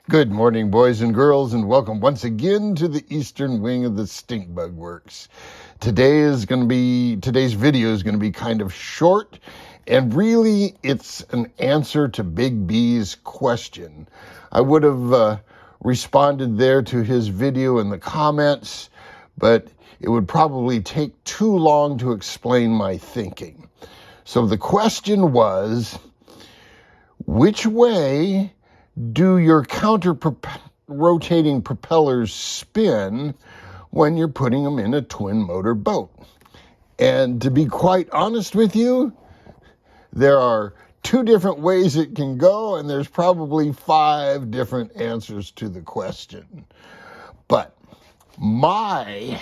Good morning, boys and girls, and welcome once again to the eastern wing of the Stink Bug Works. Today's video is going to be kind of short, and really it's an answer to Big B's question. I would have responded there to his video in the comments, but it would probably take too long to explain my thinking. So the question was, which way do your rotating propellers spin when you're putting them in a twin motor boat? And to be quite honest with you, there are 2 different ways it can go, and there's probably 5 different answers to the question. But the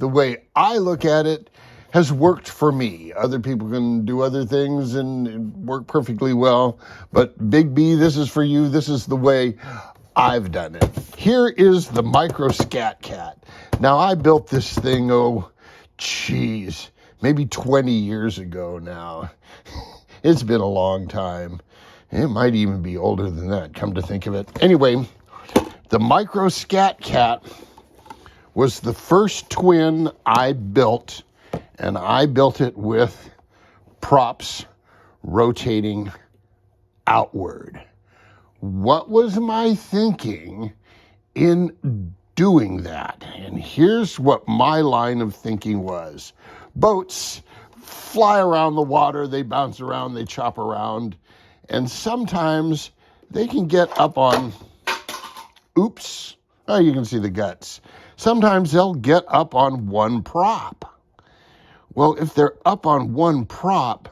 way I look at it has worked for me. Other people can do other things and work perfectly well. But Big B, this is for you. This is the way I've done it. Here is the Micro Scat Cat. Now, I built this thing, maybe 20 years ago now. It's been a long time. It might even be older than that, come to think of it. Anyway, the Micro Scat Cat was the first twin I built, and I built it with props rotating outward. What was my thinking in doing that? And here's what my line of thinking was. Boats fly around the water, they bounce around, they chop around, and sometimes they can get up on, you can see the guts. Sometimes they'll get up on one prop. Well, if they're up on one prop,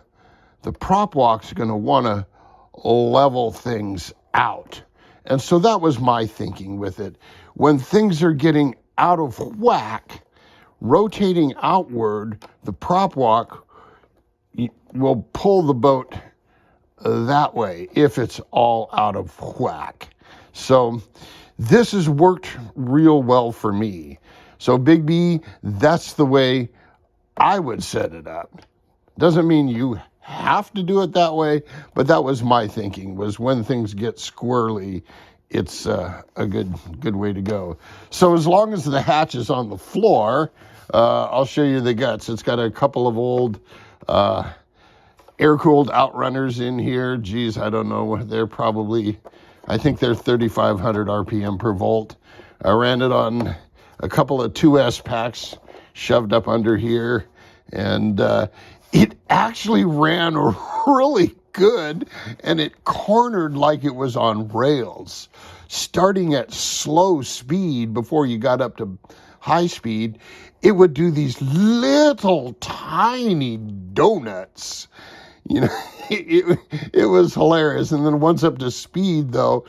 the prop walk's going to want to level things out. And so that was my thinking with it. When things are getting out of whack, rotating outward, the prop walk will pull the boat that way if it's all out of whack. So this has worked real well for me. So Big B, that's the way I would set it up. Doesn't mean you have to do it that way, but that was my thinking, was when things get squirrely, it's a good way to go. So as long as the hatch is on the floor, I'll show you the guts. It's got a couple of old air-cooled Outrunners in here. Geez, I don't know. I think they're 3,500 RPM per volt. I ran it on a couple of 2S packs shoved up under here, and it actually ran really good, and it cornered like it was on rails. Starting at slow speed before you got up to high speed, it would do these little tiny donuts. It was hilarious. And then once up to speed, though,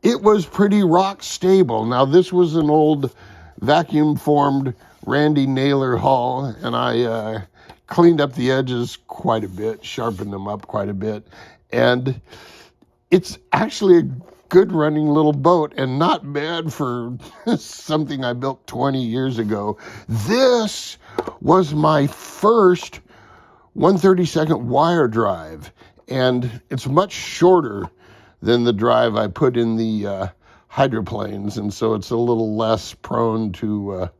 it was pretty rock stable. Now, this was an old vacuum-formed Randy Naylor hull, and I cleaned up the edges quite a bit, sharpened them up quite a bit, and it's actually a good running little boat and not bad for something I built 20 years ago. This was my first 1/32 wire drive, and it's much shorter than the drive I put in the hydroplanes, and so it's a little less prone to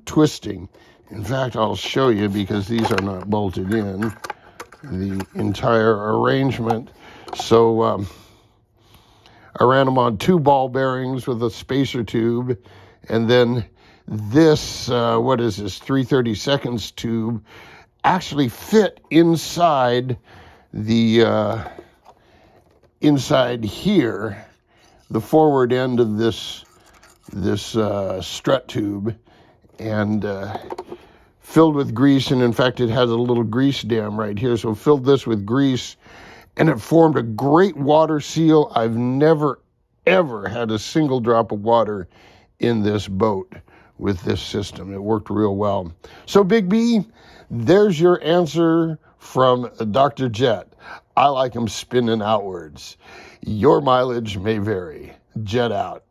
twisting. In fact, I'll show you, because these are not bolted in, the entire arrangement. So I ran them on 2 ball bearings with a spacer tube, and then this, 3/32 tube actually fit inside the, inside here, the forward end of this strut tube, and filled with grease. And in fact, it has a little grease dam right here. So filled this with grease, and it formed a great water seal. I've never, ever had a single drop of water in this boat with this system. It worked real well. So Big B, there's your answer from Dr. Jet. I like them spinning outwards. Your mileage may vary. Jet out.